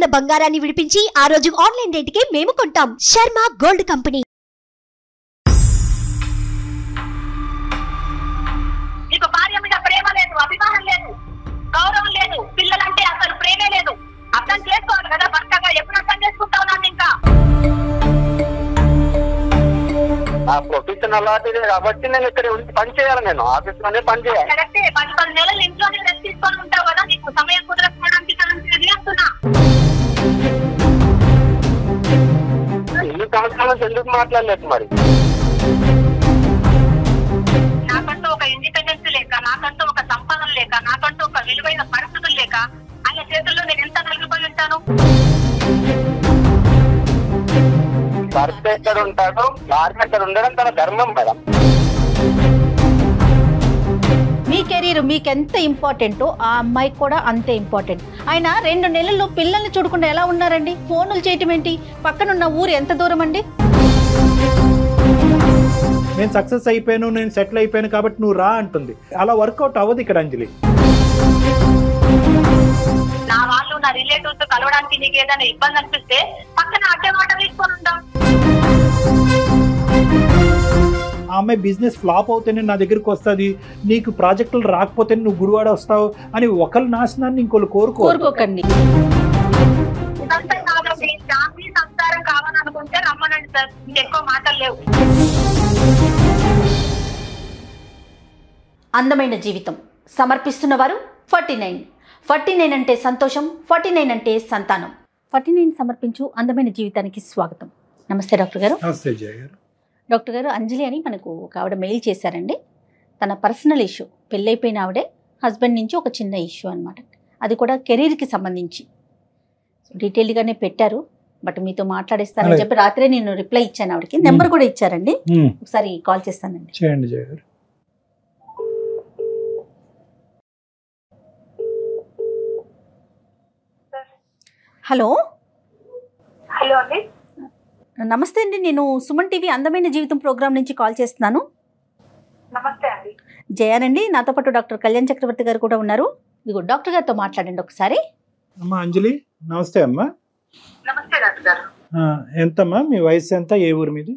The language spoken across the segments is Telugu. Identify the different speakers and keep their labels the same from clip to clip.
Speaker 1: తాకట్టులో ఉన్న బంగారాన్ని విడిపించి ఆ రోజు ఆన్లైన్ రేటుకే మేము కొంటాం. Sharma gold company.
Speaker 2: నీకు భార్య మీద ప్రేమ లేదు, అభిమానం లేదు, గౌరవం లేదు, పిల్లలంటే అసలు ప్రేమే లేదు. అర్థం చేసుకోవాలి కదా భర్తగా. ఎప్పుడు అర్థం చేసుకుంటావు నన్ను? ఇంకా
Speaker 3: నా ప్రొఫెషన్ అలాంటిది కాబట్టి నేను ఇక్కడ పని చేయాలి. నేను ఆఫీస్ లోనే పని చేయాలి.
Speaker 2: కరెక్టే. 10 నెలలు ఇంట్లోనే రెస్ట్ తీసుకొని ఉంటావు కదా, నీకు సమయం కుదరకపోవడానికి అంటున్నా.
Speaker 3: ఎన్ని సంవత్సరాల నుంచి ఎందుకు మాట్లాడలేదు మరి?
Speaker 2: నాకంటూ ఒక ఇండిపెండెన్స్ లేక, నాకంటూ ఒక సంపాదన లేక, నాకంటూ ఒక విలువైన పరిస్థితులు లేక ఆయన చేతుల్లో నేను ఎంత నలిగిపోయి ఉంటాను.
Speaker 3: భర్త ఎక్కడ ఉంటాడో భార్య ఎక్కడ ఉండడం తన ధర్మం మేడం.
Speaker 4: మీ కెరీర్ మీకు ఎంత ఇంపార్టెంటో ఆ అమ్మాయికి కూడా అంతే ఇంపార్టెంట్. ఆయన 2 నెలల్లో పిల్లల్ని చూడకుండా ఎలా ఉన్నారండి? ఫోన్లు చేయటం ఏంటి? పక్కనున్న ఊరు ఎంత దూరం అండి?
Speaker 5: నేను సక్సెస్ అయిపోయాను, నేను సెటిల్ అయిపోయాను కాబట్టి నువ్వు రా అంటుంది. అలా వర్కౌట్ అవ్వదు ఇక్కడ అంజలి.
Speaker 2: నా వాళ్ళు, నా రిలేటివ్స్ కలవడానికి నీకు ఏదైనా ఇబ్బంది అనిపిస్తే పక్కన అడ్డే మాట తీసుకొని ఉంటాం.
Speaker 5: ఆ అమ్మాయి బిజినెస్ ఫ్లాప్ అవుతేనే నా దగ్గరికి వస్తుంది, నీకు ప్రాజెక్టులు రాకపోతే నువ్వు గుడివాడ వస్తావు అని ఒకరి నాశనాన్ని ఇంకోళ్ళు
Speaker 4: కోరుకోకండి.
Speaker 2: ఇదంతా కాదండి. శాంతి సంస్కారం కావాలనుకుంటే రమ్మనండి సార్. ఇంకెక్కువ మాటలు లేవు.
Speaker 4: అందమైన జీవితం సమర్పిస్తున్న వారు 49 అంటే సంతోషం, 49 అంటే సంతానం. 49 సమర్పించు అందమైన జీవితానికి స్వాగతం. నమస్తే డాక్టర్ గారు.
Speaker 5: నమస్తే జయ గారు.
Speaker 4: డాక్టర్ గారు, అంజలి అని మనకు ఒక ఆవిడ మెయిల్ చేశారండి. తన పర్సనల్ ఇష్యూ, పెళ్ళైపోయిన ఆవిడే హస్బెండ్ నుంచి ఒక చిన్న ఇష్యూ అనమాట. అది కూడా కెరీర్కి సంబంధించి డీటెయిల్గానే పెట్టారు. బట్ మీతో మాట్లాడేస్తానని చెప్పి రాత్రే నేను రిప్లై ఇచ్చాను. ఆవిడకి నెంబర్ కూడా ఇచ్చారండి. ఒకసారి కాల్ చేస్తానండి.
Speaker 5: చేయండి జయ గారు.
Speaker 4: హలో.
Speaker 2: హలో అండి.
Speaker 4: నమస్తే అండి, నేను సుమన్ టీవీ అందమైన జీవితం ప్రోగ్రామ్ నుంచి కాల్ చేస్తున్నాను.
Speaker 2: నమస్తే అండి.
Speaker 4: జయానండి, నాతో పాటు డాక్టర్ కళ్యాణ్ చక్రవర్తి గారు కూడా ఉన్నారు. ఇదిగో డాక్టర్ గారితో మాట్లాడండి ఒకసారి.
Speaker 5: అమ్మా అంజలి, నమస్తే అమ్మా.
Speaker 2: నమస్తే డాక్టర్ గారు.
Speaker 5: ఎంతమ్మా మీ వయసు ఎంత? ఏ ఊరు మీది?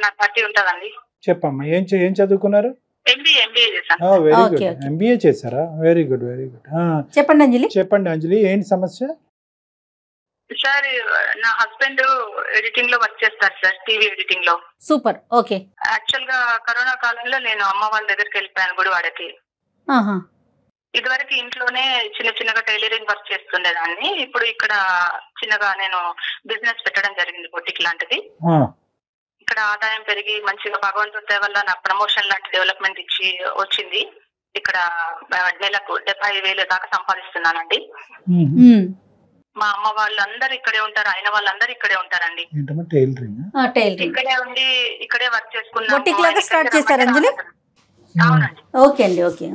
Speaker 2: నాకు 30 ఉంటుందండి.
Speaker 5: చెప్పమ్మా, ఏం చదువుకున్నారు?
Speaker 2: ఎంబీఏ చేశాను.
Speaker 5: Very good. ఎంబీఏ చేశారా? Very good, very good.
Speaker 4: చెప్పండి అంజలి.
Speaker 5: చెప్పండి అంజలి, ఏంటి సమస్య?
Speaker 2: సార్, నా హస్బెండ్ ఎడిటింగ్ లో వర్క్ చేస్తారు సార్, టీవీ ఎడిటింగ్ లో.
Speaker 4: సూపర్. ఓకే.
Speaker 2: యాక్చువల్ గా కరోనా కాలంలో నేను అమ్మ వాళ్ళ దగ్గరికి వెళ్ళిపోయాను గుడివాడకి. ఇదివరకు ఇంట్లోనే చిన్నగా టైలరింగ్ వర్క్ చేస్తుండేదాన్ని. ఇప్పుడు ఇక్కడ చిన్నగా నేను బిజినెస్ పెట్టడం జరిగింది, బొటిక్ లాంటిది. ఇక్కడ ఆదాయం పెరిగి మంచిగా భగవంతుడి దయ వల్ల నాకు ప్రమోషన్ లాంటి డెవలప్మెంట్ ఇచ్చి వచ్చింది. ఇక్కడ నెలకు 70,000 దాకా సంపాదిస్తున్నానండి. మా అమ్మ వాళ్ళందరూ ఇక్కడే ఉంటారు, ఆయన వాళ్ళందరూ ఇక్కడే ఉంటారండి. ఇక్కడే ఉండి ఇక్కడే వర్క్ చేసుకున్నాను.
Speaker 4: స్టార్ట్ చేశారు అంజలి?
Speaker 2: అవునండి.
Speaker 4: ఓకే అండి. ఓకే.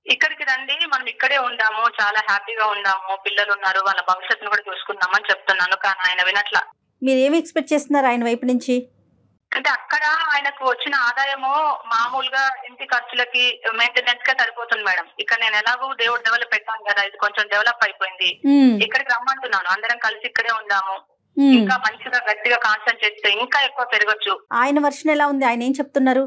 Speaker 2: ఇక్కడికి రండి, మనం ఇక్కడే ఉందాము, చాలా హ్యాపీగా ఉందాము, పిల్లలు ఉన్నారు, వాళ్ళ భవిష్యత్తును కూడా చూసుకుందామని చెప్తున్నాను. కానీ ఆయన వినట్లా.
Speaker 4: మీరు ఏమి ఎక్స్పెక్ట్ చేస్తున్నారు ఆయన వైపు నుంచి?
Speaker 2: అంటే అక్కడ ఆయనకు వచ్చిన ఆదాయము మామూలుగా ఇంటి ఖర్చులకి మెయింటెనెన్స్ గా సరిపోతుంది మేడం. ఇక్కడ నేను ఎలాగో దేవుడు డెవలప్ పెట్టాను కదా, ఇది కొంచెం డెవలప్ అయిపోయింది. ఇక్కడికి రమ్మంటున్నాను, అందరం కలిసి ఇక్కడే ఉందాము, ఇంకా మంచిగా గట్టిగా కాన్సన్ట్రేట్ చేస్తే ఇంకా ఎక్కువ పెరగచ్చు.
Speaker 4: ఆయన వర్షన్ ఎలా ఉంది? ఆయన ఏం చెప్తున్నారు?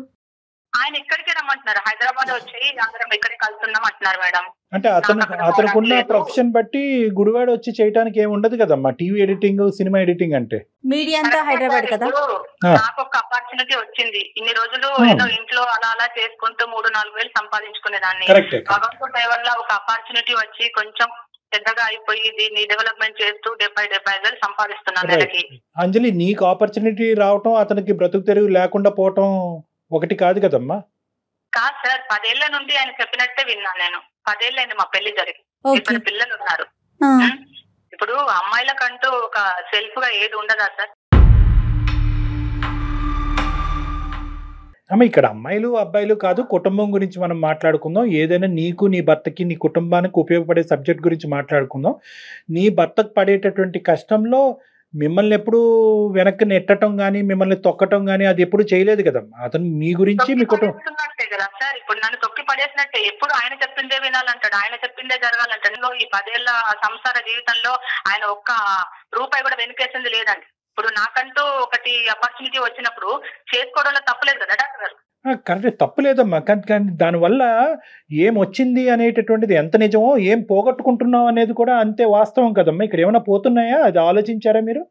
Speaker 2: ఆయన ఇక్కడికే రమ్మంటున్నారు, హైదరాబాద్ వచ్చి అందరం ఇక్కడే కలుస్తున్నాం అంటున్నారు మేడం.
Speaker 5: అంటే అతనుకున్న ప్రొఫెషన్ బట్టి గుడివాడ వచ్చి చేయడానికి ఏమి ఉండదు కదమ్మా. టీవీ ఎడిటింగ్, సినిమా ఎడిటింగ్ అంటే మీడియా
Speaker 4: అంతా హైదరాబాద్ కదా.
Speaker 2: నాకు ఒక ఆపర్చునిటీ వచ్చింది. ఇన్ని రోజులు ఏదో ఇంట్లో అలా చేసుకుంటూ 3-4 వేలు సంపాదించుకునేదాన్ని. భగవంతుడి దయ వల్ల ఒక ఆపర్చునిటీ వచ్చి కొంచెం పెద్దగా అయిపోయి దీన్ని డెవలప్మెంట్ చేస్తూ 70-75 వేలు సంపాదిస్తున్నాను నెలకి.
Speaker 5: అంజలి, నీకు ఆపర్చునిటీ రావటం, అతనికి బ్రతుకు తెరువు లేకుండా పోవటం ఒకటి కాదు కదమ్మా.
Speaker 2: కాదు సార్, 10 ఏళ్ల నుండి ఆయన చెప్పినట్టే విన్నాను నేను. 10 ఏళ్ళైంది మా పెళ్లి జరిగి. ఇప్పుడు పిల్లలు ఉన్నారు. ఇప్పుడు అమ్మాయిలకంటూ ఒక సెల్ఫ్ గా ఏది ఉండదా సార్?
Speaker 5: అమ్మ, ఇక్కడ అమ్మాయిలు అబ్బాయిలు కాదు, కుటుంబం గురించి మనం మాట్లాడుకుందాం. ఏదైనా నీకు, నీ భర్తకి, నీ కుటుంబానికి ఉపయోగపడే సబ్జెక్ట్ గురించి మాట్లాడుకుందాం. నీ భర్తకు పడేటటువంటి కష్టంలో మిమ్మల్ని ఎప్పుడు వెనక్కి నెట్టడం కానీ, మిమ్మల్ని తొక్కటం కానీ అది ఎప్పుడు చేయలేదు కదమ్మా. అతను మీ గురించి, మీ కుటుంబం
Speaker 2: కదా సార్. ఇప్పుడు నన్ను తొక్కి పడేసినట్టే. ఎప్పుడు ఆయన చెప్పిందే వినాలంటాడు, ఆయన చెప్పిందే జరగాలంటాడు. ఈ 10 ఏళ్ల సంసార జీవితంలో ఆయన ఒక్క రూపాయి కూడా వెనుకేసింది లేదండి. ఇప్పుడు నాకంటూ ఒకటి ఆపర్చునిటీ వచ్చినప్పుడు చేసుకోవడంలో తప్పులేదు కదా డాక్టర్ గారు.
Speaker 5: కరెక్ట్, తప్పులేదమ్మా. కానీ దానివల్ల ఏం వచ్చింది అనేటటువంటిది ఎంత నిజమో, ఏం పోగొట్టుకుంటున్నాం అనేది కూడా అంతే వాస్తవం కదమ్మా. ఇక్కడ ఏమైనా పోతున్నాయా, అది ఆలోచించారా మీరు?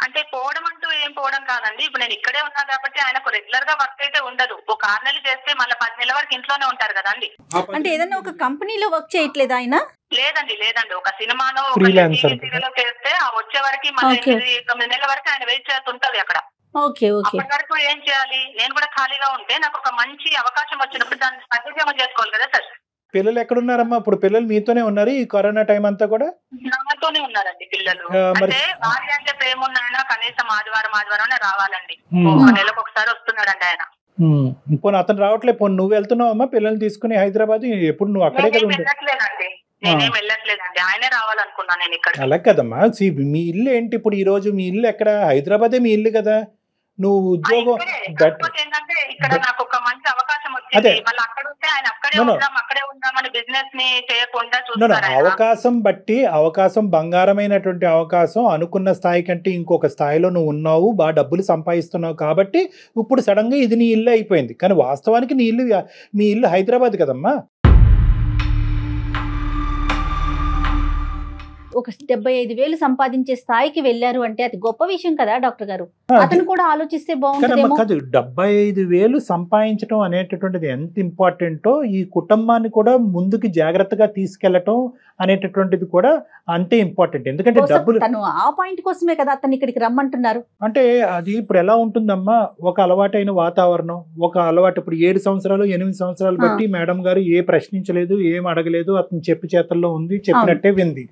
Speaker 2: అంటే పోవడం అంటూ ఏం పోవడం కాదండి. ఇప్పుడు నేను ఇక్కడే ఉన్నా కాబట్టి ఆయనకు రెగ్యులర్ గా వర్క్ అయితే ఉండదు. ఒక 6 నెలలు చేస్తే మళ్ళీ 10 నెలల వరకు ఇంట్లోనే ఉంటారు కదండి.
Speaker 4: అంటే ఏదైనా ఒక కంపెనీలో వర్క్ చేయట్లేదు ఆయన?
Speaker 2: లేదండి, ఒక సినిమానో
Speaker 5: Freelancer.
Speaker 2: చేస్తే ఆ వచ్చే వరకు మళ్ళీ 9 నెలల వరకు ఆయన వెయిట్ చేస్తుంటది అక్కడ.
Speaker 4: Okay okay.
Speaker 2: అప్పటి వరకు ఏం చేయాలి? నేను కూడా ఖాళీగా ఉంటే నాకు ఒక మంచి అవకాశం వచ్చినప్పుడు దాన్ని సద్వినియోగం చేసుకోవాలి కదా సార్.
Speaker 5: పిల్లలు ఎక్కడున్నారమ్మా? ఇప్పుడు పిల్లలు మీతోనే ఉన్నారు ఈ కరోనా టైం అంతా కూడా?
Speaker 2: నాతోనే ఉన్నారండి పిల్లలు.
Speaker 5: మరి
Speaker 2: అంటే భార్య అంటే ప్రేమ ఉన్నాయన కనీసం ఆదివారం రావాలండి. ఒక నెలకు ఒకసారి వస్తున్నాడండి ఆయన.
Speaker 5: పోనీ అతను రావట్లే, పోనీ నువ్వు వెళ్తున్నావమ్మా పిల్లల్ని తీసుకుని హైదరాబాద్? ఎప్పుడు నువ్వు అక్కడే కదా ఉంటావు?
Speaker 2: నేనేం వెళ్ళట్లేదండి, ఆయనే రావాలనుకున్నా నేను ఇక్కడ.
Speaker 5: అలా కదమ్మా, మీ ఇల్లు ఏంటి ఇప్పుడు? ఈ రోజు మీ ఇల్లు ఎక్కడ? హైదరాబాదే మీ ఇల్లు కదా. నువ్వు ఉద్యోగం
Speaker 2: ఏంటంటే ఇక్కడ నాకు ఒక మంచి అవకాశం వచ్చింది. మళ్ళీ అక్కడ ఉంటే ఆయన అక్కడే ఉందామని బిజినెస్ ని చేయకుండా చూస్తారు.
Speaker 5: అవకాశం బట్టి అవకాశం, బంగారమైనటువంటి అవకాశం, అనుకున్న స్థాయి కంటే ఇంకొక స్థాయిలో నువ్వు ఉన్నావు, బాగా డబ్బులు సంపాదిస్తున్నావు కాబట్టి ఇప్పుడు సడన్ గా ఇది నీ ఇల్లు అయిపోయింది. కానీ వాస్తవానికి మీ ఇల్లు హైదరాబాద్ కదమ్మా.
Speaker 4: ఒక 75,000 సంపాదించే స్థాయికి వెళ్ళారు అంటే అది గొప్ప విషయం కదా డాక్టర్ గారు. అతను కూడా ఆలోచిస్తే బాగుంటుందేమో.
Speaker 5: కాదు, 75,000 సంపాదించడం అనేటటువంటిది ఎంత ఇంపార్టెంటో ఈ కుటుంబాన్ని కూడా ముందుకు జాగ్రత్తగా తీసుకెళ్లటం అనేటటువంటిది కూడా అంతే ఇంపార్టెంట్. ఎందుకంటే డబ్బులు
Speaker 4: తను ఆ పాయింట్ కోసమే కదా అతను ఇక్కడికి రమ్మంటున్నారు.
Speaker 5: అంటే అది ఇప్పుడు ఎలా ఉంటుందమ్మా, ఒక అలవాటైన వాతావరణం, ఒక అలవాటు. ఇప్పుడు 7 సంవత్సరాలు 8 సంవత్సరాలు బట్టి మేడం గారు ఏ ప్రశ్నించలేదు, ఏం అడగలేదు, అతను చెప్పి చేతల్లో ఉంది, చెప్పినట్టే వింది.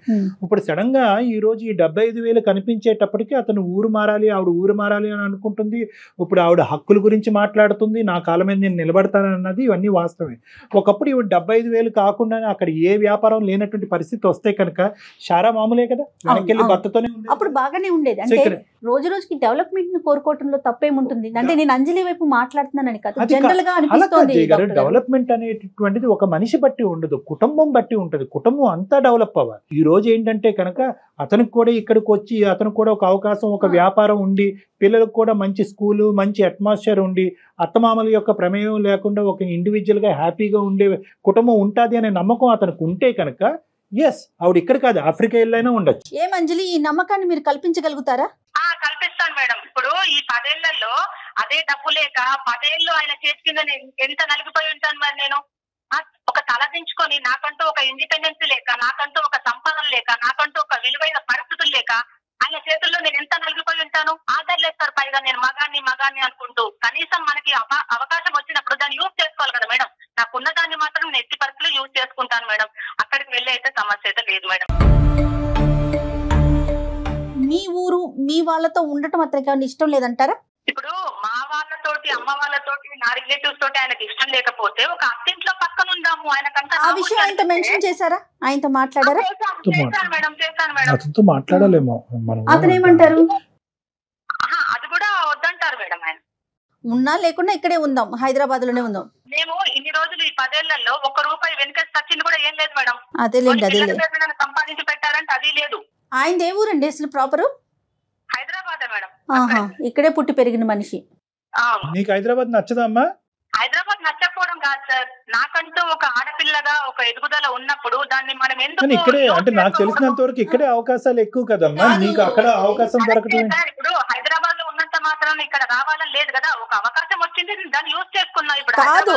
Speaker 5: ఇప్పుడు సడన్ గా ఈ రోజు ఈ 75,000 కనిపించేటప్పటికి అతను ఊరు మారాలి, ఆవిడ ఊరు మారాలి అని అనుకుంటుంది. ఇప్పుడు ఆవిడ హక్కుల గురించి మాట్లాడుతుంది, నా కాళ్ళ మీద నేను నిలబడతానన్నది, ఇవన్నీ వాస్తవమే. ఒకప్పుడు ఇవి 75,000 కాకుండా అక్కడ ఏ వ్యాపారం లేనటువంటి పరిస్థితి వస్తే కనుక షారా మామూలే కదా, వెనకెళ్ళి భర్తతోనే
Speaker 4: అప్పుడు బాగానే ఉండేది. అంటే రోజు రోజుకి డెవలప్మెంట్ ని కోరుకోవటంలో తప్పేముంటుంది? అంటే నేను అంజలి వైపు మాట్లాడుతున్నానని కాదు, జనరల్ గా అనిపిస్తోంది.
Speaker 5: డెవలప్మెంట్ అనేటటువంటిది ఒక మనిషి బట్టి ఉండదు, కుటుంబం బట్టి ఉంటది. కుటుంబం అంతా డెవలప్ అవ్వాలి. ఈ రోజు ఏంటంటే కనుక అతనికి కూడా ఇక్కడికి వచ్చి అతనికి కూడా ఒక అవకాశం, ఒక వ్యాపారం ఉండి, పిల్లలకు కూడా మంచి స్కూలు, మంచి అట్మాస్ఫియర్ ఉండి, అత్తమామల యొక్క ప్రమేయం లేకుండా ఒక ఇండివిజువల్ గా హ్యాపీగా ఉండే కుటుంబం ఉంటుంది అనే నమ్మకం అతనికి ఉంటే కనుక ఎస్, ఆవిడ ఇక్కడ కాదు ఆఫ్రికా వెళ్ళైనా ఉండొచ్చు.
Speaker 4: ఏం అంజలి, ఈ నమ్మకాన్ని మీరు కల్పించగలుగుతారా?
Speaker 2: కల్పిస్తాను మేడం. ఇప్పుడు ఈ 10 ఏళ్లలో అదే డబ్బు లేక 10 ఏళ్ళు ఆయన చేతి కింద ఎంత నలిగిపోయి ఉంటాను మరి నేను. ఒక తలదించుకొని నాకంటూ ఒక ఇండిపెండెన్స్ లేక, నాకంటూ ఒక సంపాదన లేక, నాకంటూ ఒక విలువైన పరిస్థితులు లేక ఆయన చేతుల్లో నేను ఎంత నలిగిపోయి ఉంటాను. ఆధారలేస్తారు పైగా నేను మగాన్ని అనుకుంటూ. కనీసం మనకి అవకాశం వచ్చినప్పుడు దాన్ని యూజ్ చేసుకోవాలి కదా మేడం. నాకున్న దాన్ని మాత్రం నేను ఎట్టి పరిస్థితుల్లో యూజ్ చేసుకుంటాను మేడం. అక్కడికి వెళ్ళి అయితే సమస్య అయితే లేదు మేడం.
Speaker 4: మీ ఊరు, మీ వాళ్ళతో ఉండటం అతనికి ఇష్టం లేదంటారా?
Speaker 2: ఇప్పుడు మా వాళ్ళతోటి, అమ్మ వాళ్ళతోటి, నా రిలేటివ్స్ తోటి ఆయనకి ఇష్టం లేకపోతే ఒక అత్తింట్లో పక్కన ఉందాము. ఆయనకంతా
Speaker 4: ఆ విషయం ఆయనతో మెన్షన్ చేశారా? ఆయనతో మాట్లాడారా?
Speaker 2: చేశాను మేడం.
Speaker 5: అతనితో మాట్లాడాలేమో.
Speaker 4: అతను ఏమంటారు?
Speaker 2: అది కూడా వద్దంటారు మేడం. ఆయన
Speaker 4: ఉన్నా లేకుండా ఇక్కడే ఉందాం, హైదరాబాద్ లోనే ఉందాం.
Speaker 2: మేము ఇన్ని రోజులు ఈ 10 ఏళ్లలో 1 రూపాయి వెనకేసి వచ్చింది కూడా ఏం లేదు మేడం.
Speaker 4: అదేలేదు
Speaker 2: సంపాదించి పెట్టారంటే అది లేదు.
Speaker 4: ఆయన ఏ ఊరండి అసలు ప్రాపరు?
Speaker 2: హైదరాబాద్ మేడం.
Speaker 4: ఇక్కడే పుట్టి పెరిగిన మనిషి.
Speaker 5: నీకు హైదరాబాద్ నచ్చదమ్మా?
Speaker 2: హైదరాబాద్ నచ్చకపోవడం కాదు సార్, నాకంటూ ఒక ఆడపిల్లగా ఒక ఎదుగుదల ఉన్నప్పుడు దాన్ని మనం ఎందుకు
Speaker 5: ఇక్కడే, అంటే నాకు తెలిసినంత వరకు ఇక్కడే అవకాశాలు ఎక్కువ కదమ్మా, నీకు అక్కడ అవకాశం దొరకడం.
Speaker 2: ఇప్పుడు హైదరాబాద్ లో ఉన్నంత మాత్రం ఇక్కడ రావాలని లేదు కదా. ఒక అవకాశం వచ్చింది, దాన్ని యూజ్ చేసుకున్నా. ఇప్పుడు
Speaker 4: కాదు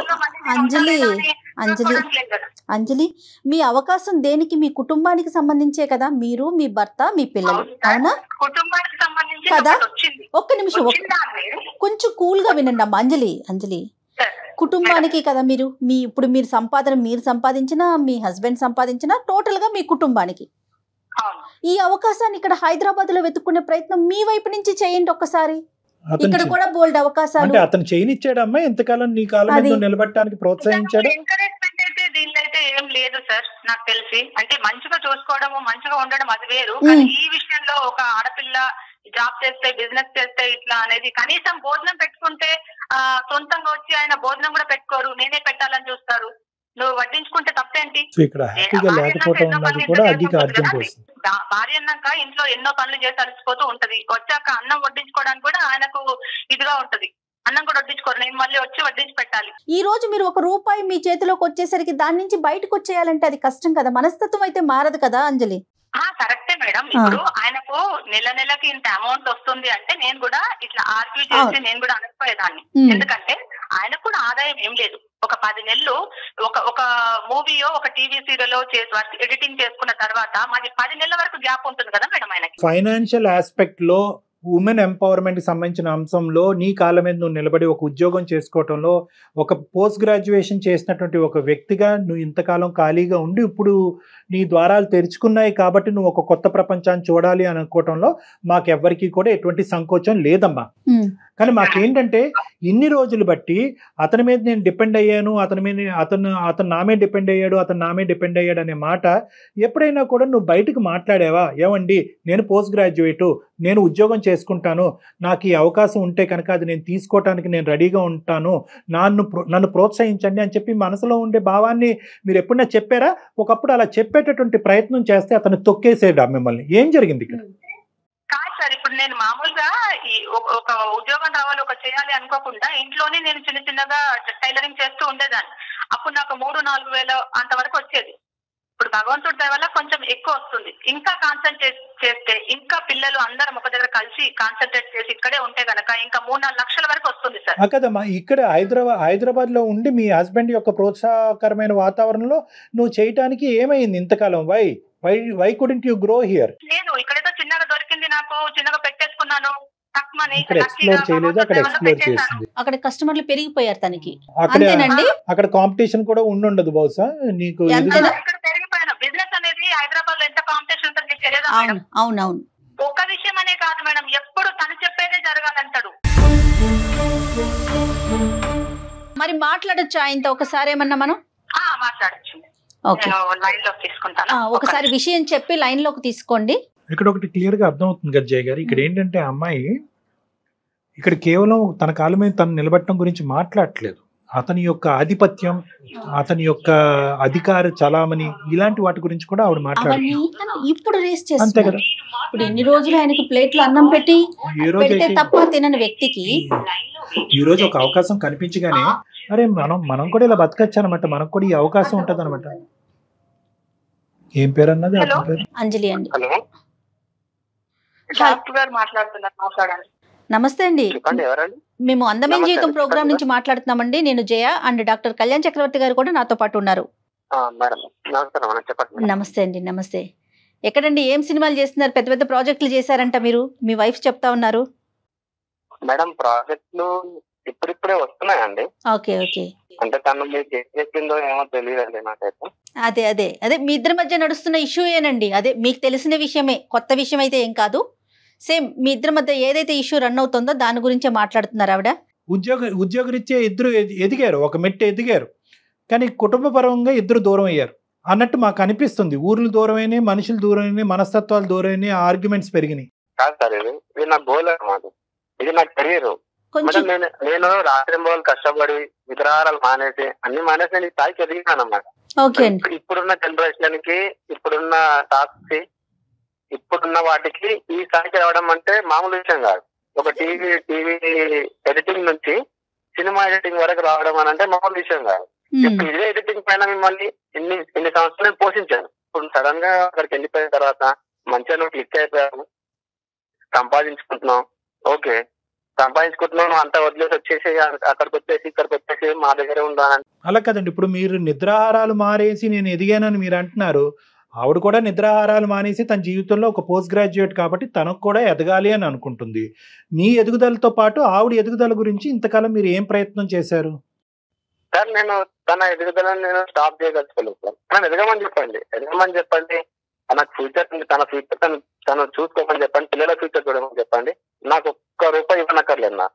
Speaker 4: అంజలి, మీ అవకాశం దేనికి? మీ కుటుంబానికి సంబంధించే కదా, మీరు, మీ భర్త, మీ పిల్లలు, అవునా?
Speaker 2: కుటుంబానికి సంబంధించి
Speaker 4: కదా. ఒక్క నిమిషం, కొంచెం కూల్ గా వినండి అమ్మా. అంజలి, కుటుంబానికి కదా మీరు, ఇప్పుడు మీరు సంపాదించినా, మీ హస్బెండ్ సంపాదించినా, టోటల్ గా మీ కుటుంబానికి. ఈ అవకాశాన్ని ఇక్కడ హైదరాబాద్ లో వెతుక్కునే ప్రయత్నం మీ వైపు నుంచి చేయండి ఒక్కసారి. ఇక్కడ కూడా బోల్డ్ అవకాశాలు.
Speaker 5: అంటే అతను చేయనిచ్చాడమ్మా ఎంతకాలం నీ కాలం మీద నిలబడటానికి ప్రోత్సహించాడు?
Speaker 2: ఎంకరేజ్మెంట్ అయితే దీనిలో అయితే ఏం లేదు సార్ నాకు తెలిసి. అంటే మంచిగా చూసుకోవడము, మంచిగా ఉండడం అది వేరు. ఈ విషయంలో ఒక ఆడపిల్ల జాబ్ చేస్తే, బిజినెస్ చేస్తే ఇట్లా అనేది, కనీసం భోజనం పెట్టుకుంటే సొంతంగా వచ్చి ఆయన భోజనం కూడా పెట్టుకోరు, నేనే పెట్టాలని చూస్తారు. నువ్వు వడ్డించుకుంటే తప్పేంటి?
Speaker 5: సో ఇక్కడ హ్యాపీగా లేకపోవడం అన్నది కూడా అగ్గికి అర్థం పోస్తుంది.
Speaker 2: భార్య అన్నాక ఇంట్లో ఎన్నో పనులు చేసి అలసిపోతూ ఉంటది. వచ్చాక అన్నం వడ్డించుకోవడానికి కూడా ఆయనకు ఇదిగా ఉంటది. అన్నం కూడా వడ్డించుకోరు, నేను మళ్ళీ వచ్చి వడ్డించి పెట్టాలి.
Speaker 4: ఈ రోజు మీరు ₹1 మీ చేతిలోకి వచ్చేసరికి దాని నుంచి బయటకు వచ్చేయాలంటే అది కష్టం కదా, మనస్తత్వం అయితే మారదు కదా అంజలి?
Speaker 2: కరెక్టే మేడం. ఇప్పుడు ఆయనకు నెలకి ఇంత అమౌంట్ వస్తుంది అంటే నేను కూడా ఇట్లా ఆర్గ్యూ చేసి నేను కూడా అనకపోయేదాన్ని. ఎందుకంటే ఆయనకు కూడా ఆదాయం ఏం లేదు. ఒక 10 నెలలు ఒక మూవీయో ఒక టీవీ సీరియల్ చేసి ఎడిటింగ్ చేసుకున్న తర్వాత మాది 10 నెలల వరకు గ్యాప్ ఉంటుంది కదా మేడం ఆయనకి.
Speaker 5: ఫైనాన్షియల్ ఆస్పెక్ట్ లో ఉమెన్ ఎంపవర్మెంట్ కి సంబంధించిన అంశంలో నీ కాళ్ళ మీద నువ్వు నిలబడి ఒక ఉద్యోగం చేసుకోవటంలో ఒక పోస్ట్ గ్రాడ్యుయేషన్ చేసినటువంటి ఒక వ్యక్తిగా నువ్వు ఇంతకాలం ఖాళీగా ఉండి ఇప్పుడు నీ ద్వారాలు తెరుచుకున్నాయి కాబట్టి నువ్వు ఒక కొత్త ప్రపంచాన్ని చూడాలి అని అనుకోవటంలో మాకెవ్వరికి కూడా ఎటువంటి సంకోచం లేదమ్మా. కానీ మాకేంటంటే ఇన్ని రోజులు బట్టి అతని మీద నేను డిపెండ్ అయ్యాను, అతను నా మీద డిపెండ్ అయ్యాడు, అతను నా మీద డిపెండ్ అయ్యాడు అనే మాట ఎప్పుడైనా కూడా నువ్వు బయటకు మాట్లాడావా? ఏమండి నేను పోస్ట్ గ్రాడ్యుయేటు, నేను ఉద్యోగం చేసుకుంటాను, నాకు ఈ అవకాశం ఉంటే కనుక అది నేను తీసుకోవటానికి నేను రెడీగా ఉంటాను, నన్ను ప్రోత్సహించండి అని చెప్పి మనసులో ఉండే భావాన్ని మీరు ఎప్పుడైనా చెప్పారా? ఒకప్పుడు అలా చెప్పేటటువంటి ప్రయత్నం చేస్తే అతను తొక్కేసేడా మిమ్మల్ని? ఏం జరిగింది ఇక్కడ?
Speaker 2: కాదు సార్, ఇప్పుడు నేను మామూలుగా ఒక ఉద్యోగం రావాలి ఒక చేయాలి అనుకోకుండా ఇంట్లోనే నేను చిన్నగా టైలరింగ్ చేస్తూ ఉండేదాన్ని. అప్పుడు నాకు 3-4 వేల అంతవరకు వచ్చేది. ఇప్పుడు భగవంతుడి దయ వల్ల కొంచెం ఎక్కువ వస్తుంది. ఇంకా కాన్సన్ట్రేట్ చేస్తే ఇంకా పిల్లలు అందరం ఒక దగ్గర కలిసి కాన్సన్ట్రేట్ చేసి ఇక్కడే ఉంటే గనక ఇంకా 3-4 లక్షల వరకు వస్తుంది సార్.
Speaker 5: కదమ్మా, ఇక్కడ హైదరాబాద్ లో ఉండి మీ హస్బెండ్ యొక్క ప్రోత్సాహకరమైన వాతావరణంలో నువ్వు చేయటానికి ఏమైంది ఇంతకాలం? Why couldn't you grow here?
Speaker 2: నేను ఇక్కడేదో చిన్నగా దొరికింది, నాకు చిన్నగా పెట్టేసుకున్నాను.
Speaker 4: అక్కడ కస్టమర్లు పెరిగిపోయారు తనకి.
Speaker 5: అక్కడ కాంపిటీషన్ కూడా ఉండదు బహుశా నీకు.
Speaker 2: పెరిగిపోయాను. బిజినెస్ అనేది హైదరాబాద్ లో ఎంత కాంపిటీషన్ ఉంటుంది తెలియదు.
Speaker 4: అవునవును.
Speaker 2: ఒక్క విషయం అనే కాదు మేడం, ఎప్పుడు తను చెప్పేదే జరగాలంటాడు.
Speaker 4: మరి మాట్లాడొచ్చు ఆయనతో ఒకసారి ఏమన్నా మనం?
Speaker 2: మాట్లాడచ్చు. లైన్ లోకి తీసుకుంటాను.
Speaker 4: ఒకసారి విషయం చెప్పి లైన్ లోకి తీసుకోండి.
Speaker 5: ఇక్కడ ఒకటి క్లియర్ గా అర్థమవుతుంది కదా జయ గారు, ఇక్కడ ఏంటంటే అమ్మాయి ఇక్కడ కేవలం తన కాళ్ళ మీద తను నిలబెట్టడం గురించి మాట్లాడట్లేదు. అతని యొక్క ఆధిపత్యం, అతని యొక్క అధికార చలామణి, ఇలాంటి వాటి గురించి కూడా ఆవిడ మాట్లాడుతుంది.
Speaker 4: ఇప్పుడు రేస్ చేస్తుంది కదా. ఇప్పుడు ఎన్ని రోజులు ఆయనకి ప్లేట్లో అన్నం పెట్టి తప్ప తినని వ్యక్తికి
Speaker 5: ఈ రోజు ఒక అవకాశం కనిపించగానే అరే మనం కూడా ఇలా బతకచ్చు అనమాట, మనకు కూడా ఈ అవకాశం ఉంటది అనమాట. ఏం పేరు అన్నది?
Speaker 4: అంజలి అండి.
Speaker 2: మాట్లాడండి.
Speaker 4: నమస్తే అండి, మేము అందమైన జీవితం ప్రోగ్రామ్ నుంచి మాట్లాడుతున్నామండి. నేను జయ అండ్ డాక్టర్ కళ్యాణ్ చక్రవర్తి గారు కూడా నాతో పాటు ఉన్నారు. నమస్తే అండి. నమస్తే. ఎక్కడండి, ఏం సినిమాలు చేస్తున్నారు? పెద్ద పెద్ద ప్రాజెక్టులు చేశారంట మీరు, మీ వైఫ్ చెప్తా ఉన్నారు.
Speaker 3: మేడం ప్రాజెక్టులు ఇప్పుడిప్పుడే వస్తున్నాయండి.
Speaker 4: Okay okay.
Speaker 3: అంటే తను మీకు ఏం చెప్పిందో ఏమో తెలియదండి నాకైతే.
Speaker 4: అదే మీ ఇద్దరి మధ్య నడుస్తున్న ఇష్యూ ఏనండి. అదే మీకు తెలిసిన విషయమే, కొత్త విషయం అయితే ఏం కాదు. సేమ్ మీ ఇద్దరి మధ్య ఏదైతే ఇష్యూ రన్ అవుతుందో దాని గురించే మాట్లాడుతున్నారు ఆవిడ.
Speaker 5: ఉద్యోగరీత్యా ఇద్దరు ఎదిగారు, ఒక మెట్టు ఎదిగారు, కానీ కుటుంబ పరంగా ఇద్దరు దూరం అయ్యారు అన్నట్టు మాకు అనిపిస్తుంది. ఊర్లు దూరమైనాయి, మనుషులు దూరమైనాయి, మనస్తత్వాలు దూరమైనాయి, ఆర్గ్యుమెంట్స్ పెరిగినాయి.
Speaker 3: కాదు సార్, ఇది నా గోల్ అన్నమాట, ఇది నా కెరీర్. నేను రాత్రి రోజులు కష్టపడి విగ్రహాలు మానేసి అన్ని మానేసి నేను ఈ స్థాయికి ఎదిగినాను అన్నమాట. ఇప్పుడున్న జనరేషన్ కి, ఇప్పుడున్న టాస్క్ కి, ఇప్పుడున్న వాటికి ఈ స్థాయికి రావడం అంటే మామూలు విషయం కాదు. ఒక టీవీ ఎడిటింగ్ నుంచి సినిమా ఎడిటింగ్ వరకు రావడం అని అంటే మామూలు విషయం కాదు. ఇప్పుడు ఇదే ఎడిటింగ్ పైన మిమ్మల్ని ఇన్ని సంవత్సరాలు పోషించాను. ఇప్పుడు సడన్ గా అక్కడికి వెళ్ళిపోయిన తర్వాత మంచిగా నువ్వు క్లిక్ అయిపోయావు, సంపాదించుకుంటున్నావు. ఓకే, సంపాదించుకుంటున్నావు, అంతా వదిలేసి వచ్చేసి ఇక్కడికి వచ్చేసి మా దగ్గరే ఉండాలని.
Speaker 5: అలా కదండి. ఇప్పుడు మీరు నిద్రాహారాలు మానేసి నేను ఎదిగానని మీరు అంటున్నారు. ఆవిడ కూడా నిద్రాహారాలు మానేసి తన జీవితంలో ఒక పోస్ట్ గ్రాడ్యుయేట్ కాబట్టి తనకు కూడా ఎదగాలి అని అనుకుంటుంది. మీ ఎదుగుదలతో పాటు ఆవిడ ఎదుగుదల గురించి ఇంతకాలం మీరు ఏం ప్రయత్నం చేశారు?
Speaker 3: సార్ నేను తన ఎదుగుదలని నేను స్టాప్ చేయగలుగుతాను సార్. తను ఎదగమని చెప్పండి, తనకు ఫ్యూచర్, తన ఫ్యూచర్ తను చూసుకోమని చెప్పండి, పిల్లల ఫ్యూచర్ చూడమని చెప్పండి. నాకు ₹1 ఇవ్వనక్కర్లేదు.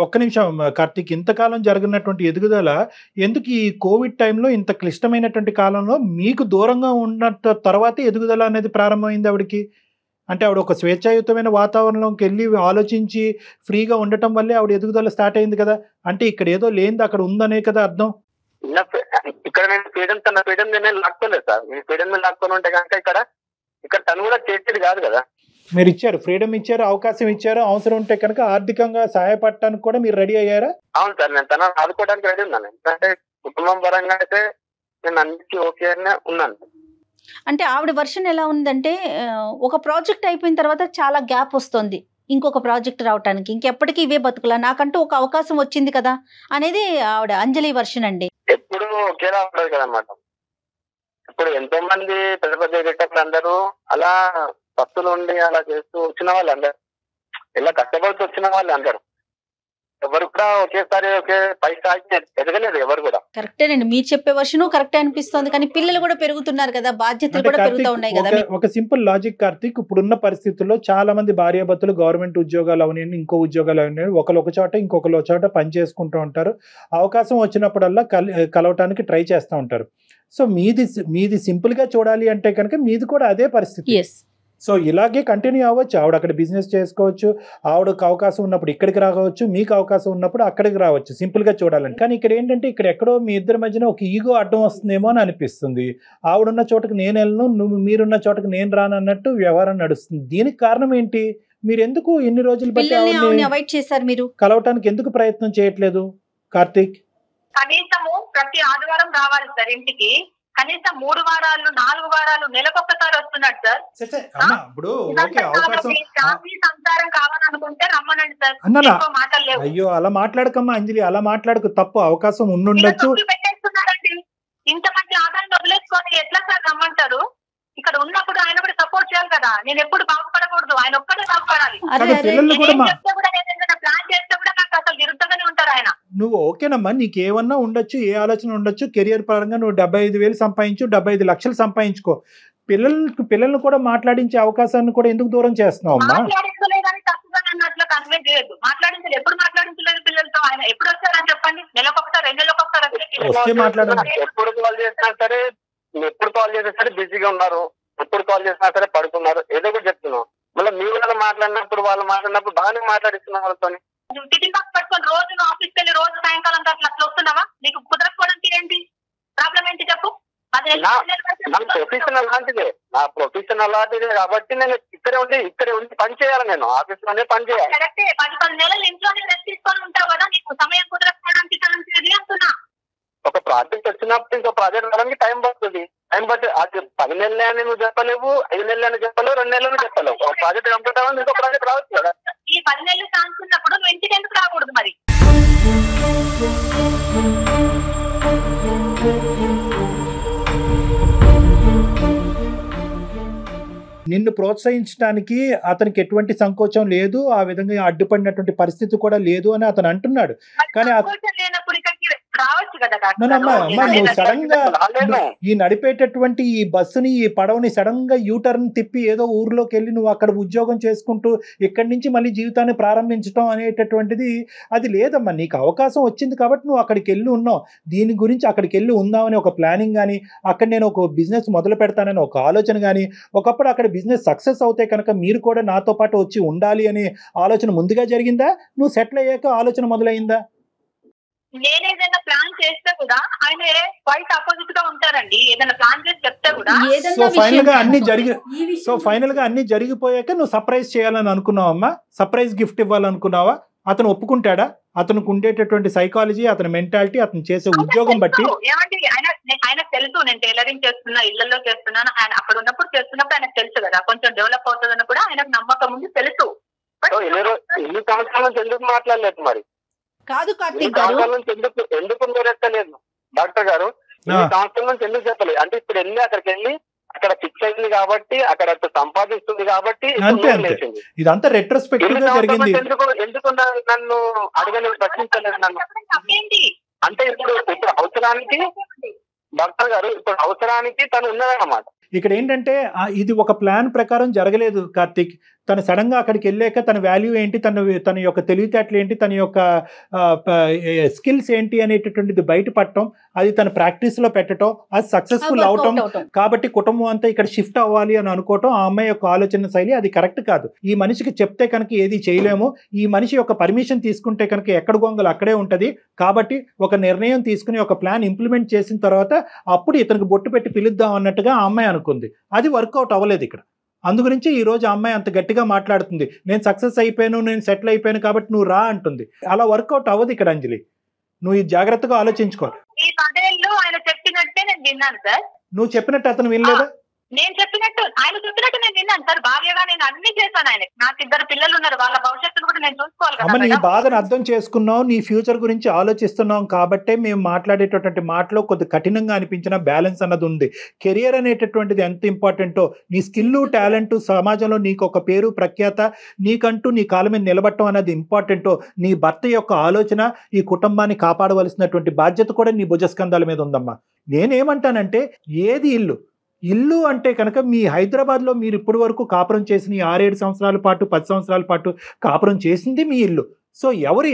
Speaker 5: ఒక్క నిమిషం కార్తీక్, ఇంతకాలం జరిగినటువంటి ఎదుగుదల ఎందుకు ఈ కోవిడ్ టైంలో ఇంత క్లిష్టమైనటువంటి కాలంలో మీకు దూరంగా ఉన్న తర్వాత ఎదుగుదల అనేది ప్రారంభమైంది ఆవిడకి? అంటే ఆవిడ ఒక స్వేచ్ఛాయుతమైన వాతావరణంలోకి వెళ్ళి ఆలోచించి ఫ్రీగా ఉండటం వల్లే ఆవిడ ఎదుగుదల స్టార్ట్ అయింది కదా. అంటే ఇక్కడ ఏదో లేనిది అక్కడ ఉందనే కదా అర్థం.
Speaker 3: ఇక్కడ నేను ఫ్రీడమ్ తన ఫ్రీడమ్ నేను లాక్కోలేదు సార్. నేను ఫ్రీడమ్ మీద లాక్కొని ఉంటే కనుక ఇక్కడ తను కూడా చేసేది కాదు కదా.
Speaker 5: మీరు ఇచ్చారు, ఫ్రీడమ్ ఇచ్చారు, అవకాశం ఇచ్చారు, అవసరం ఉంటే కనుక ఆర్థికంగా సహాయపడటానికి కూడా మీరు రెడీ అయ్యారా?
Speaker 3: అవును సార్, నేను తన ఆదుకోవడానికి రెడీ ఉన్నాను. ఎందుకంటే కుటుంబం పరంగా అయితే నేను అన్నిటికీ ఓకే అనే ఉన్నాను.
Speaker 4: అంటే ఆవిడ వర్షన్ ఎలా ఉందంటే ఒక ప్రాజెక్ట్ అయిపోయిన తర్వాత చాలా గ్యాప్ వస్తుంది ఇంకొక ప్రాజెక్ట్ రావడానికి, ఇంకెప్పటికీ ఇవే బతుకులా, నాకంటూ ఒక అవకాశం వచ్చింది కదా అనేది ఆవిడ అంజలి వర్షన్ అండి.
Speaker 3: ఎప్పుడు ఒకేలా ఉండదు కదనమాట. ఇప్పుడు ఎంతో మంది పెద్ద పెద్ద ఎడిటర్లు అందరూ అలా భక్తులు ఉండి అలా చేస్తూ వచ్చిన వాళ్ళు అందరు, ఇలా కష్టపడుతూ వచ్చిన వాళ్ళు అందరు, ఎవరు కూడా ఒకేసారి ఒకే పై స్థాయికి ఎదగలేదు ఎవరు కూడా.
Speaker 4: కరెక్టేనండి, మీరు చెప్పే వర్షను కరెక్టే అనిపిస్తుంది. కానీ పిల్లలు కూడా పెరుగుతున్నారు కదా, బాధ్యతలు కూడా పెరుగుతూ ఉన్నాయి కదా.
Speaker 5: ఒక సింపుల్ లాజిక్ కార్తీక్, ఇప్పుడున్న పరిస్థితుల్లో చాలా మంది భార్యాభర్తలు గవర్నమెంట్ ఉద్యోగాలు అవనివ్వండి, ఇంకో ఉద్యోగాలు అవనివ్వండి, ఒకరు ఒక చోట ఇంకొకరు ఒక చోట పని చేసుకుంటూ ఉంటారు. అవకాశం వచ్చినప్పుడల్లా కలవటానికి ట్రై చేస్తూ ఉంటారు. సో మీది సింపుల్ గా చూడాలి అంటే కనుక మీది కూడా అదే పరిస్థితి. సో ఇలాగే కంటిన్యూ అవ్వచ్చు. ఆవిడ అక్కడ బిజినెస్ చేసుకోవచ్చు, ఆవిడకు అవకాశం ఉన్నప్పుడు ఇక్కడికి రావచ్చు, మీకు అవకాశం ఉన్నప్పుడు అక్కడికి రావచ్చు, సింపుల్ గా చూడాలని. కానీ ఇక్కడ ఏంటంటే ఇక్కడ ఎక్కడో మీ ఇద్దరి మధ్యన ఒక ఈగో అడ్డం వస్తుందేమో అని అనిపిస్తుంది. ఆవిడున్న చోటకి నేను వెళ్ళను, మీరున్న చోటకి నేను రాను అన్నట్టు వ్యవహారం నడుస్తుంది. దీనికి కారణం ఏంటి? మీరు ఎందుకు ఇన్ని రోజులు బట్టి
Speaker 4: అవాయిడ్ చేశారు? మీరు
Speaker 5: కలవటానికి ఎందుకు ప్రయత్నం చేయట్లేదు కార్తీక్?
Speaker 2: కనీసము ప్రతి ఆదివారం రావాలి సార్ ఇంటికి. కనీసం 3 వారాలు 4 వారాలు నెలకొకసారి వస్తున్నాడు సార్. సంసారం కావాలనుకుంటే రమ్మనండి సార్. మాటలు లేవు.
Speaker 5: అయ్యో అలా మాట్లాడకమ్మా అంజలి, అలా మాట్లాడకు, తప్పు. అవకాశం ఉండుండొచ్చు.
Speaker 2: పెట్టేస్తున్నారండి, ఇంత మంచి ఆదాయాన్ని వదిలేసుకొని ఎట్లా సార్ రమ్మంటారు? ఇక్కడ ఉన్నప్పుడు ఆయన కూడా సపోర్ట్ చేయాలి కదా. నేను ఎప్పుడు బాగుపడకూడదు, ఆయన ఒక్కడే బాగుపడాలి. ప్లాన్ చేస్తే కూడా నాకు అసలు విరుద్ధంగానే ఉంటారు ఆయన.
Speaker 5: నువ్వు ఓకేనమ్మా, నీకేమన్నా ఉండొచ్చు, ఏ ఆలోచన ఉండొచ్చు, కెరియర్ పరంగా నువ్వు 75,000 సంపాదించు, 75 లక్షలు సంపాదించుకో. పిల్లల్ని కూడా మాట్లాడించే అవకాశాన్ని కూడా ఎందుకు దూరం చేస్తున్నావు అమ్మా?
Speaker 2: మాట్లాడించలేదని తప్పుగా నన్ను అట్లా కన్వే చేయొద్దు. మాట్లాడించలేదు, ఎప్పుడు మాట్లాడించలేదు పిల్లలతో. ఆయన ఎప్పుడు వచ్చారని చెప్పండి, నెలకొకసారి 2 నెలలకొకసారి
Speaker 5: వస్తే మాట్లాడండి.
Speaker 3: ఎప్పుడు కాల్ చేసినా సరే, ఎప్పుడు కాల్ చేసినా సరే బిజీగా ఉన్నారు, ఎప్పుడు కాల్ చేసినా సరే పడుకున్నారు, ఏదో ఒకటి చెప్తున్నావు. మళ్ళీ మీ వాళ్ళు వాళ్ళు మాట్లాడినప్పుడు బాగానే మాట్లాడిస్తున్నావు వాళ్ళతో.
Speaker 2: టిఫిన్ బాక్స్ పట్టుకొని రోజు ఆఫీస్కి వెళ్ళి రోజు సాయంకాలం అట్లా వస్తున్నావా? నీకు కుదరకపోవడానికి ఏంటి ప్రాబ్లం ఏంటి చెప్పు?
Speaker 3: నా ప్రొఫెషనల్ లాంటిదే, కాబట్టి నేను ఇక్కడే ఉండి పని చేయాలి. నేను ఆఫీస్ లోనే పని చేయాలి.
Speaker 2: కరెక్టే, 10 నెలలు ఇంట్లోనే రెస్ట్ తీసుకొని ఉంటావు కదా, నీకు సమయం కుదరకపోవడానికి అంటున్నా.
Speaker 3: ఒక ప్రాజెక్ట్ వచ్చినప్పుడు ఇంకో ప్రాజెక్ట్ రావడానికి టైం పడుతుంది. అది 10 నెలలే అని నువ్వు చెప్పలేవు, 5 నెలలు అని చెప్పలేవు, 2 నెలలు చెప్పలేవు. ఒక ప్రాజెక్ట్ కంప్లీట్ అవ్వాలి, ఇంకో ప్రాజెక్ట్ రావచ్చు కదా.
Speaker 2: ఈ 10 నెలలు ఛాన్స్ ఉన్నప్పుడు నువ్వు ఇంటికి ఎందుకు రాకూడదు మరి?
Speaker 5: నిన్ను ప్రోత్సహించడానికి అతనికి ఎటువంటి సంకోచం లేదు, ఆ విధంగా అడ్డుపడినటువంటి పరిస్థితి కూడా లేదు అని అతను అంటున్నాడు. కానీ నువ్వు సడన్ గా ఈ నడిపేటటువంటి ఈ బస్సుని, ఈ పడవని సడన్ గా యూటర్న్ తిప్పి ఏదో ఊర్లోకి వెళ్ళి నువ్వు అక్కడ ఉద్యోగం చేసుకుంటూ ఇక్కడి నుంచి మళ్ళీ జీవితాన్ని ప్రారంభించడం అనేటటువంటిది అది లేదమ్మా. నీకు అవకాశం వచ్చింది కాబట్టి నువ్వు అక్కడికి వెళ్ళి ఉన్నావు. దీని గురించి అక్కడికి వెళ్ళి ఉందామని ఒక ప్లానింగ్ కానీ, అక్కడ నేను ఒక బిజినెస్ మొదలు పెడతానని ఒక ఆలోచన కానీ, ఒకప్పుడు అక్కడ బిజినెస్ సక్సెస్ అవుతే కనుక మీరు కూడా నాతో పాటు వచ్చి ఉండాలి అనే ఆలోచన ముందుగా జరిగిందా? నువ్వు సెటిల్ అయ్యాక ఆలోచన మొదలైందా?
Speaker 2: నేను ఏదైనా ప్లాన్ చేస్తే కూడా ఆయన క్వైట్ ఆపోజిట్ గా ఉంటారండి. ఏదైనా ప్లాన్ చేసి చెప్తే కూడా
Speaker 5: ఫైనల్ గా అన్ని జరిగిపోయాక నువ్వు సర్ప్రైజ్ చేయాలని అనుకున్నావమ్మా? Surprise gift ఇవ్వాలనుకున్నావా? అతను ఒప్పుకుంటాడా? అతనికి ఉండేటటువంటి సైకాలజీ, అతని మెంటాలిటీ, అతను చేసే ఉద్యోగం బట్టి
Speaker 2: ఏమంటే ఆయన తెలుసు నేను టైలరింగ్ చేస్తున్నా, ఇళ్లలో చేస్తున్నాను. ఆయన అక్కడ ఉన్నప్పుడు చేస్తున్నప్పుడు ఆయనకు తెలుసు కదా, కొంచెం డెవలప్ అవుతుందని కూడా ఆయనకు నమ్మకం ఉంది, తెలుసు.
Speaker 3: ఎన్ని సంవత్సరాల నుంచి ఎందుకు మాట్లాడలేదు మరి?
Speaker 4: కాదు కార్తీక్ గారు,
Speaker 3: ఎందుకు ఎత్తలేదు డాక్టర్ గారు? ఈ సంవత్సరం నుంచి ఎందుకు చెప్పలేదు? అంటే ఇప్పుడు వెళ్ళి అక్కడికి వెళ్ళి అక్కడ ఫిక్స్ అయింది కాబట్టి, అక్కడ సంపాదిస్తుంది కాబట్టి
Speaker 5: ఇదంతా రెట్రోస్పెక్టివ్ గా జరిగింది.
Speaker 3: ఎందుకు నన్ను అడగలేదు, ప్రశ్నించలేదు నన్ను? అంటే ఇప్పుడు అవసరానికి డాక్టర్ గారు, ఇప్పుడు అవసరానికి తను ఉన్నదన్నమాట.
Speaker 5: ఇక్కడ ఏంటంటే ఇది ఒక ప్లాన్ ప్రకారం జరగలేదు కార్తీక్. తను సడన్ గా అక్కడికి వెళ్ళాక తన వాల్యూ ఏంటి, తన యొక్క తెలివితేటలు ఏంటి, తన యొక్క స్కిల్స్ ఏంటి అనేటటువంటిది బయటపడటం, అది తన ప్రాక్టీస్ లో పెట్టడం, అది సక్సెస్ఫుల్ అవటం. కాబట్టి కుటుంబం అంతా ఇక్కడ షిఫ్ట్ అవ్వాలి అని అనుకోవటం ఆ అమ్మాయి యొక్క ఆలోచన శైలి అది కరెక్ట్ కాదు. ఈ మనిషికి చెప్తే కనుక ఏది చేయలేము, ఈ మనిషి యొక్క పర్మిషన్ తీసుకుంటే కనుక ఎక్కడ గొంగలు అక్కడే ఉంటది. కాబట్టి ఒక నిర్ణయం తీసుకుని ఒక ప్లాన్ ఇంప్లిమెంట్ చేసిన తర్వాత అప్పుడు ఇతనికి బొట్టు పెట్టి పిలుద్దాం అన్నట్టుగా ఆ అమ్మాయి అనుకుంది. అది వర్కౌట్ అవ్వలేదు ఇక్కడ. అందుగురించి ఈ రోజు అమ్మాయి అంత గట్టిగా మాట్లాడుతుంది, నేను సక్సెస్ అయిపోయాను, నేను సెటిల్ అయిపోయాను కాబట్టి నువ్వు రా అంటుంది. అలా వర్కౌట్ అవ్వదు ఇక్కడ అంజలి. నువ్వు ఇది జాగ్రత్తగా ఆలోచించుకో.
Speaker 2: ఈ 10 ఏళ్ళు ఆయన చెప్పినట్టే నేను విన్నాను సార్.
Speaker 5: నువ్వు చెప్పినట్టు అతను వినలేదా?
Speaker 2: నేను చెప్పినట్టు ఆయన చెప్పినట్టు నేను విన్నాను సార్. భార్యగా నేను అన్ని చేశాను. ఆయన నాకు 2 పిల్లలు ఉన్నారు, వాళ్ళ భవిష్యత్తును కూడా నేను చూసుకోవాలి
Speaker 5: అమ్మ, నీ
Speaker 2: కదా.
Speaker 5: బాధను అర్థం చేసుకున్నావు, నీ ఫ్యూచర్ గురించి ఆలోచిస్తున్నాం కాబట్టే మేము మాట్లాడేటటువంటి మాటలో కొద్ది కఠినంగా అనిపించిన బ్యాలెన్స్ అన్నది ఉంది. కెరియర్ అనేటటువంటిది ఎంత ఇంపార్టెంటో, నీ స్కిల్ టాలెంట్, సమాజంలో నీకు ఒక పేరు ప్రఖ్యాత, నీకంటూ నీ కాళ్ళ మీద నిలబడటం అనేది ఇంపార్టెంటో, నీ భర్త యొక్క ఆలోచన ఈ కుటుంబాన్ని కాపాడవలసినటువంటి బాధ్యత కూడా నీ భుజస్కంధాల మీద ఉందమ్మా. నేనేమంటానంటే, ఏది ఇల్లు అంటే కనుక మీ హైదరాబాద్లో మీరు ఇప్పటి వరకు కాపురం చేసిన 6-7 సంవత్సరాల పాటు 10 సంవత్సరాల పాటు కాపురం చేసింది మీ ఇల్లు. సో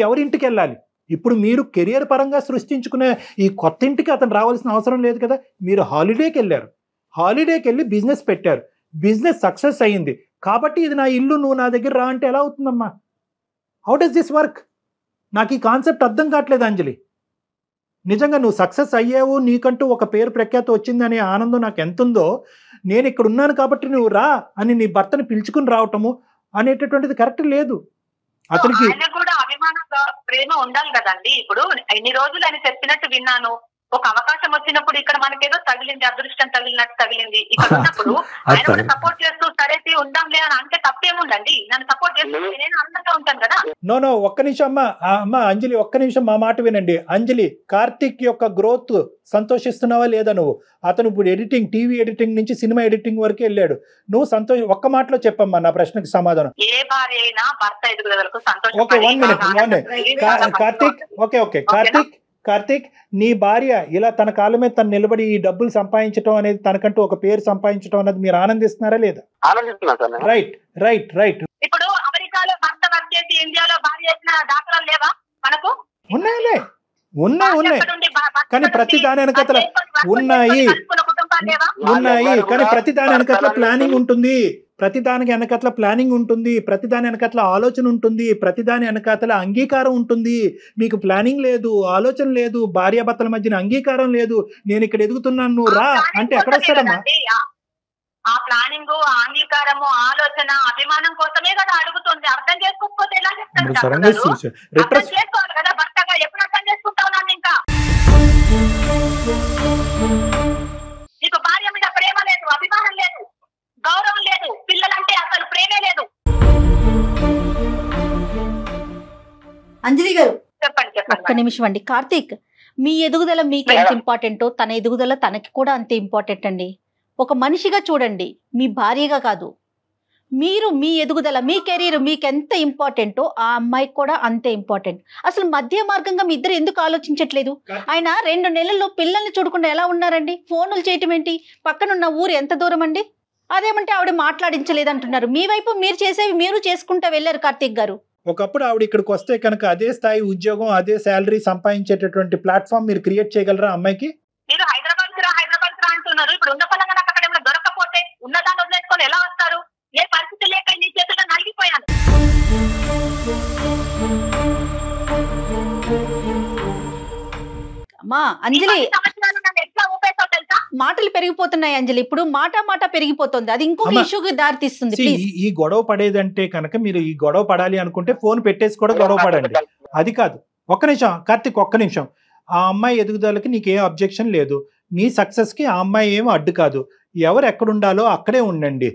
Speaker 5: ఎవరింటికి వెళ్ళాలి? ఇప్పుడు మీరు కెరియర్ పరంగా సృష్టించుకునే ఈ కొత్త ఇంటికి అతను రావాల్సిన అవసరం లేదు కదా. మీరు హాలిడేకి వెళ్ళారు, హాలిడేకి వెళ్ళి బిజినెస్ పెట్టారు, బిజినెస్ సక్సెస్ అయ్యింది కాబట్టి ఇది నా ఇల్లు, నువ్వు నా దగ్గర రా అంటే ఎలా అవుతుందమ్మా? How does this work? నాకు ఈ కాన్సెప్ట్ అర్థం కావట్లేదు అంజలి. నిజంగా నువ్వు సక్సెస్ అయ్యావు, నీకంటూ ఒక పేరు ప్రఖ్యాత వచ్చిందనే ఆనందం నాకు ఎంత ఉందో, నేను ఇక్కడ ఉన్నాను కాబట్టి నువ్వు రా అని నీ భర్తని పిలుచుకుని రావటము అనేటటువంటిది కరెక్ట్ లేదు. అతనికి
Speaker 2: కూడా అభిమానంగా ప్రేమ ఉండాలి కదండి. ఇప్పుడు ఎన్ని రోజులు ఆయన చెప్పినట్టు విన్నాను, ఒక అవకాశం వచ్చినప్పుడు ఇక్కడ మనకేదో తగిలింది, అదృష్టం తగిలినట్టు తగిలింది. ఇక్కడ ఉన్నప్పుడు ఆయన కూడా సపోర్ట్ చేస్తూ సరే ఉందాంలే అని అంటే తప్పేముందండి. నన్ను సపోర్ట్ చేస్తూ నేను అందంగా ఉంటాను కదా.
Speaker 5: నో ఒక్క నిమిషం అమ్మా అంజలి, ఒక్క నిమిషం మా మాట వినండి. అంజలి, కార్తిక్ యొక్క గ్రోత్ సంతోషిస్తున్నావా లేదా నువ్వు? అతను ఇప్పుడు టీవీ ఎడిటింగ్ నుంచి సినిమా ఎడిటింగ్ వరకు వెళ్ళాడు. నువ్వు ఒక్క మాటలో చెప్పమ్మా నా ప్రశ్నకు సమాధానం.
Speaker 2: ఏ భార్య అయినా భర్త ఎదుగుదలకు సంతోషం.
Speaker 5: Okay, 1 minute. Karthik, okay Karthik, నీ భార్య ఇలా తన కాళ్ళ మీద తను నిలబడి ఈ డబ్బులు సంపాదించడం అనేది, తనకంటూ ఒక పేరు సంపాదించడం అనేది మీరు ఆనందిస్తున్నారా లేదా? రైట్.
Speaker 2: ఇప్పుడు అమెరికాలో భర్త వర్క్ చేసి ఇండియాలో భార్య చేసిన దాఖలాలు లేవా మనకు?
Speaker 5: ఉన్నాయి కానీ ప్రతి దాని వెనకతల ఉన్నాయి కానీ ప్రతి దాని వెనకట్ల ప్లానింగ్ ఉంటుంది, ప్రతి దానికి వెనకట్ల ప్లానింగ్ ఉంటుంది, ప్రతి దాని వెనకట్ల ఆలోచన ఉంటుంది, ప్రతి దాని వెనకట్ల అంగీకారం ఉంటుంది. మీకు ప్లానింగ్ లేదు, ఆలోచన లేదు, భార్యాభర్తల మధ్యన అంగీకారం లేదు. నేను ఇక్కడ ఎదుగుతున్నాను, నువ్వు రా అంటే ఎక్కడ వస్తాడమ్మా?
Speaker 2: ఆ ప్లానింగ్, అంగీకారము, ఆలోచన, అభిమానం కోసమే కదా అడుగుతుంది. అర్థం చేసుకోకపోతే ఎలా చేస్తాను? చేసుకోవాలి కదా భర్తగా. ఎప్పుడు అర్థం చేసుకుంటావు నన్ను? ఇంకా నీకు భార్య మీద ప్రేమ లేదు, అభిమానం లేదు, గౌరవం లేదు, పిల్లలంటే అసలు ప్రేమే లేదు.
Speaker 4: అంజలి గారు
Speaker 2: చెప్పండి.
Speaker 4: ఒక్క నిమిషం అండి. కార్తీక్, మీ ఎదుగుదల మీకు ఎంత ఇంపార్టెంటో తన ఎదుగుదల తనకి కూడా అంతే ఇంపార్టెంట్ అండి. ఒక మనిషిగా చూడండి, మీ భార్యగా కాదు. మీరు మీ ఎదుగుదల, మీ కెరీర్ మీకు ఎంత ఇంపార్టెంటో ఆ అమ్మాయికి కూడా అంతే ఇంపార్టెంట్. అసలు మధ్య మార్గంగా మీ ఇద్దరు ఎందుకు ఆలోచించట్లేదు? ఆయన 2 నెలల్లో పిల్లల్ని చూడకుండా ఎలా ఉన్నారండి? ఫోన్లు చేయటం ఏంటి? పక్కనున్న ఊరు ఎంత దూరం అండి? అదేమంటే ఆవిడ మాట్లాడించలేదు అంటున్నారు. మీ వైపు మీరు చేసేవి మీరు చేసుకుంటూ వెళ్ళారు కార్తీక్ గారు.
Speaker 5: ఒకప్పుడు ఆవిడ ఇక్కడికి వస్తే కనుక అదే స్థాయి ఉద్యోగం, అదే శాలరీ సంపాదించేటటువంటి ప్లాట్ఫామ్ మీరు క్రియేట్ చేయగలరా అమ్మాయికి?
Speaker 2: మీరు హైదరాబాద్ రా అంటున్నారు. ఇప్పుడు ఉన్న పలంగా నాకు అక్కడ ఏమైనా దొరకపోతే ఉన్నదాన్ని వదిలేసుకొని ఎలా వస్తారు? ఏ పరిస్థితి లేక నీ చేతుల్లో నలిగిపోయాను.
Speaker 4: అమ్మా అంజలి, మాటలు పెరిగిపోతున్నాయి అంజలి. ఇప్పుడు మాట పెరిగిపోతుంది, అది ఇంకొక ఇష్యూకి దారితీస్తుంది.
Speaker 5: ఈ గొడవ పడేదంటే కనుక మీరు ఈ గొడవ పడాలి అనుకుంటే ఫోన్ పెట్టేసి కూడా గొడవ పడండి. అది కాదు. ఒక్క నిమిషం కార్తిక్, ఒక్క నిమిషం. ఆ అమ్మాయి ఎదుగుదలకి నీకేం అబ్జెక్షన్ లేదు, మీ సక్సెస్కి ఆ అమ్మాయి ఏం అడ్డు కాదు. ఎవరు ఎక్కడుండాలో అక్కడే ఉండండి.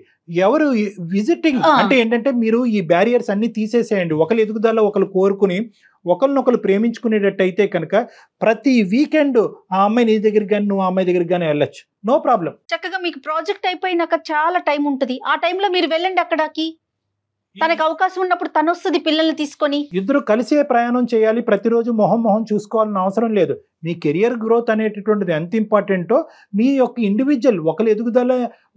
Speaker 5: ఎవరు విజిటింగ్ అంటే ఏంటంటే మీరు ఈ బ్యారియర్స్ అన్ని తీసేసేయండి. ఒకరు ఎదుగుదల ఒకరు కోరుకుని ఒకరినొకరు ప్రేమించుకునేటట్టయితే కనుక ప్రతి వీకెండ్ ఆ అమ్మాయి నీ దగ్గర కానీ నువ్వు ఆ అమ్మాయి దగ్గర కానీ వెళ్ళొచ్చు, నో ప్రాబ్లం.
Speaker 4: చక్కగా మీకు ప్రాజెక్ట్ అయిపోయినాక చాలా టైం ఉంటుంది, ఆ టైంలో మీరు వెళ్ళండి అక్కడికి. తనకు అవకాశం ఉన్నప్పుడు తను వస్తుంది పిల్లల్ని తీసుకొని.
Speaker 5: ఇద్దరు కలిసే ప్రయాణం చేయాలి, ప్రతిరోజు మొహం చూసుకోవాలని అవసరం లేదు. మీ కెరియర్ గ్రోత్ అనేటటువంటిది ఎంత ఇంపార్టెంటో మీ యొక్క ఇండివిజువల్ ఒకరు ఎదుగుదల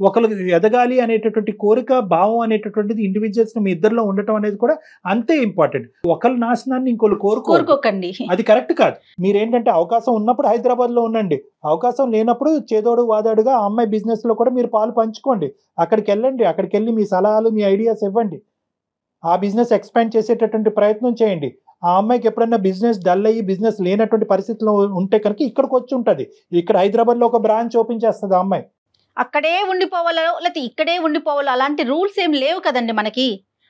Speaker 5: ఒకరు ఎదగాలి అనేటటువంటి కోరిక భావం అనేటటువంటిది ఇండివిజువల్స్ మీ ఇద్దరిలో ఉండటం అనేది కూడా అంతే ఇంపార్టెంట్. ఒకరి నాశనాన్ని ఇంకోళ్ళు
Speaker 4: కోరుకోకండి,
Speaker 5: అది కరెక్ట్ కాదు. మీరేంటంటే అవకాశం ఉన్నప్పుడు హైదరాబాద్ లో ఉండండి, అవకాశం లేనప్పుడు చేదోడు వాదాడుగా ఆ అమ్మాయి బిజినెస్ లో కూడా మీరు పాలు పంచుకోండి. అక్కడికి వెళ్ళండి, అక్కడికి వెళ్ళి మీ సలహాలు మీ ఐడియాస్ ఇవ్వండి, ఆ బిజినెస్ ఎక్స్పాండ్ చేసేటటువంటి ప్రయత్నం చేయండి. ఆ అమ్మాయికి ఎప్పుడైనా బిజినెస్ డల్ అయ్యి బిజినెస్ లేనటువంటి పరిస్థితిలో ఉంటే కనుక ఇక్కడికి వచ్చి ఉంటుంది. ఇక్కడ హైదరాబాద్ లో ఒక బ్రాంచ్ ఓపెన్ చేస్తుంది ఆ అమ్మాయి.
Speaker 4: అక్కడే ఉండిపోవాలో లేకపోతే ఇక్కడే ఉండిపోవాలో అలాంటి రూల్స్ ఏం లేవు కదండి మనకి.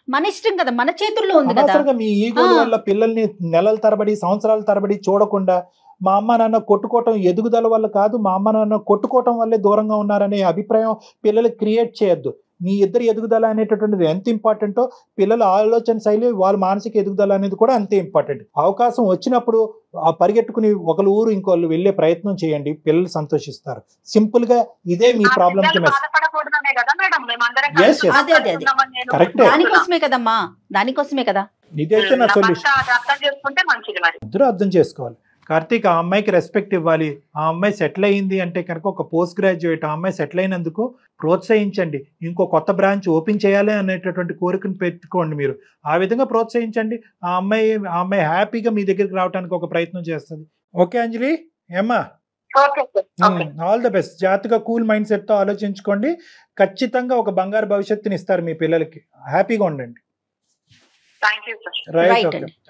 Speaker 4: మన ఇష్టం కదా, మన చేతుల్లో ఉంది కదా.
Speaker 5: మీ ఈగో వల్ల పిల్లల్ని నెలల తరబడి సంవత్సరాల తరబడి చూడకుండా మా అమ్మ నాన్న కొట్టుకోవటం ఎదుగుదల వల్ల కాదు, మా అమ్మ నాన్న కొట్టుకోవటం వల్లే దూరంగా ఉన్నారనే అభిప్రాయం పిల్లలకి క్రియేట్ చేయొద్దు. మీ ఇద్దరు ఎదుగుదల అనేటటువంటిది ఎంత ఇంపార్టెంటో పిల్లల ఆలోచన శైలి వాళ్ళ మానసిక ఎదుగుదల అనేది కూడా అంతే ఇంపార్టెంట్. అవకాశం వచ్చినప్పుడు పరిగెట్టుకుని ఒకరు ఊరు ఇంకోళ్ళు వెళ్ళే ప్రయత్నం చేయండి, పిల్లలు సంతోషిస్తారు. సింపుల్ గా ఇదే మీ ప్రాబ్లం కి
Speaker 4: దానికోసమే కదమ్మా, దానికోసమే కదా.
Speaker 5: ఇదైతే నా సొల్యూషన్. ఇద్దరు అర్థం చేసుకోవాలి. కార్తీక్, ఆ అమ్మాయికి రెస్పెక్ట్ ఇవ్వాలి. ఆ అమ్మాయి సెటిల్ అయ్యింది అంటే కనుక ఒక పోస్ట్ గ్రాడ్యుయేట్, ఆ అమ్మాయి సెటిల్ అయినందుకు ప్రోత్సహించండి. ఇంకో కొత్త బ్రాంచ్ ఓపెన్ చేయాలి అనేటటువంటి కోరికను పెట్టుకోండి. మీరు ఆ విధంగా ప్రోత్సహించండి. ఆ అమ్మాయి హ్యాపీగా మీ దగ్గరికి రావడానికి ఒక ప్రయత్నం చేస్తుంది. ఓకే అంజలి, ఏమ్మా, ఆల్ ద బెస్ట్. జాగ్రత్తగా కూల్ మైండ్ సెట్ తో ఆలోచించుకోండి. ఖచ్చితంగా ఒక బంగారు భవిష్యత్తుని ఇస్తారు మీ పిల్లలకి. హ్యాపీగా ఉండండి.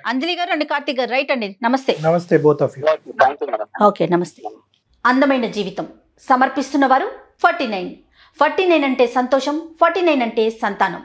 Speaker 4: అంజలి గారు అండ్ కార్తీక్ గారు, రైట్ అండి. నమస్తే.
Speaker 5: నమస్తే బోత్ ఆఫ్ యు.
Speaker 4: ఓకే, నమస్తే. అందమైన జీవితం సమర్పిస్తున్న వారు 49 అంటే సంతోషం, 49 అంటే సంతానం.